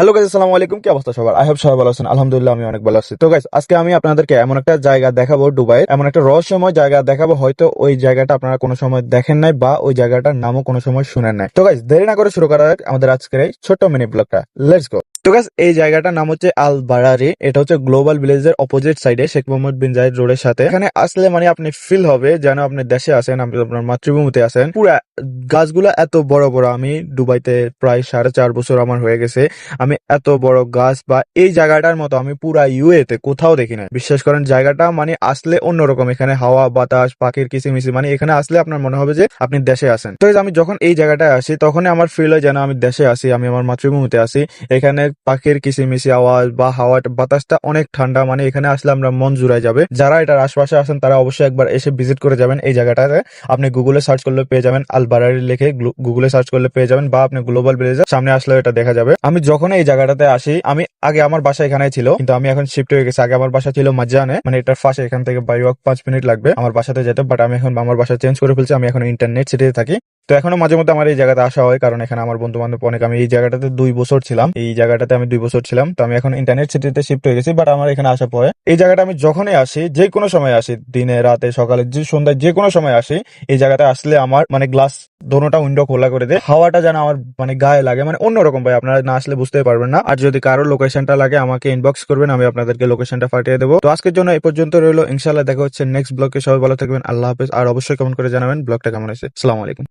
Hello guys, আসসালামু আলাইকুম। কি অবস্থা সবার? আই হোপ সবাই ভালো আছেন। আলহামদুলিল্লাহ আমি অনেক ভালো আছি। তো গাইস, আজকে আমি আপনাদেরকে এমন একটা জায়গা দেখাবো, দুবাই এমন একটা রহস্যময় জায়গা দেখাবো। হয়তো ওই জায়গাটা আপনারা কোনো সময় দেখেন নাই বা ওই জায়গাটার নামও কোনো সময় শুনেন নাই। তো গাইস, দেরি না করে শুরু করা যাক আমাদের আজকের এই ছোট্ট মিনি ব্লগটা। Let's go. তো গাইস, এই জায়গাটার নাম হচ্ছে আল বারারি। এটা হচ্ছে গ্লোবাল ভিলেজের অপোজিট সাইডে, শেখ মোহাম্মদ বিন জায়েদ রোডের সাথে। এখানে আসলে মানে আপনি ফিল হবে যেন আপনি দেশে আছেন, আপনি আপনার মাতৃভূমিতে আছেন। পুরা গাছগুলা এত বড় বড়। আমি দুবাইতে প্রায় 4.5 বছর আমার হয়ে গেছে। আমি এত বড় গাছ বা এই জায়গাটার মতো আমি পুরা ইউএতে কোথাও দেখি না। বিশ্বাস করেন, জায়গাটা মানে আসলে অন্যরকম। এখানে হাওয়া বাতাস, পাখির কিচিমিচি, মানে এখানে আসলে আপনার মনে হবে যে আপনি দেশে আছেন। তো আমি যখন এই জায়গাটায় আসি তখনই আমার ফিল হয় যেন আমি দেশে আসি, আমি আমার মাতৃভূমিতে আসি। এখানে পাখির কিচিমিচি আওয়াজ বা হাওয়া বাতাসটা অনেক ঠান্ডা। মানে এখানে আসলে আমরা মন জুড়াই যাবে। যারা এটার আশপাশে আছেন তারা অবশ্যই একবার এসে ভিজিট করে যাবেন এই জায়গাটাতে। আপনি গুগলে সার্চ করলে পেয়ে যাবেন, আল বারারি লিখে গুগলে সার্চ করলে পেয়ে যাবেন, বা আপনি গ্লোবাল ভিলেজের সামনে আসলে এটা দেখা যাবে। আমি যখন এই জায়গাটাতে আসি, আমি আগে আমার বাসা এখানে ছিল, কিন্তু আমি এখন শিফট হয়ে গেছি। আগে আমার বাসা ছিল মাজ্জানে, মানে এটার পাশে। এখান থেকে বাই ওয়াক 5 মিনিট লাগবে আমার বাসাতে যেতে। বাট আমি এখন আমার বাসা চেঞ্জ করে ফেলছি, আমি এখন ইন্টারনেট সিটিতে থাকি। তো এখনো মাঝে মধ্যে আমার এই জায়গাতে আসা হয়, কারণ এখানে আমার বন্ধু বান্ধব অনেক। আমি এই জায়গাটাতে 2 বছর ছিলাম, এই জায়গাটাতে আমি 2 বছর ছিলাম। তো আমি এখন ইন্টারনেট সিটিতে শিফট হয়ে গেছি। বাট আমার এখানে আসা পরে এই জায়গাটা আমি যখনই আসি, যে কোনো সময় আসি, দিনে রাতে সকালে যে সন্ধ্যায় যে কোনো সময় আসি, এই জায়গাটা আসলে আমার মানে গ্লাস দোনোটা উইন্ডো খোলা করে দেয়। হাওয়াটা যেন আমার মানে গায়ে লাগে, মানে অন্যরকম ভাই। আপনারা না আসলে বুঝতে পারবেন না। আর যদি কারোর লোকেশনটা লাগে আমাকে ইনবক্স করবেন, আমি আপনাদেরকে লোকেশনটা পাঠিয়ে দেবো। তো আজকের জন্য এই পর্যন্ত রইলো। ইনশাআল্লাহ দেখা হচ্ছে নেক্সট ব্লগে। সবাই ভালো থাকবেন। আল্লাহ হাফেজ। আর অবশ্যই কমেন্ট করে জানাবেন ব্লগটা কেমন হয়েছে। আসসালামু আলাইকুম।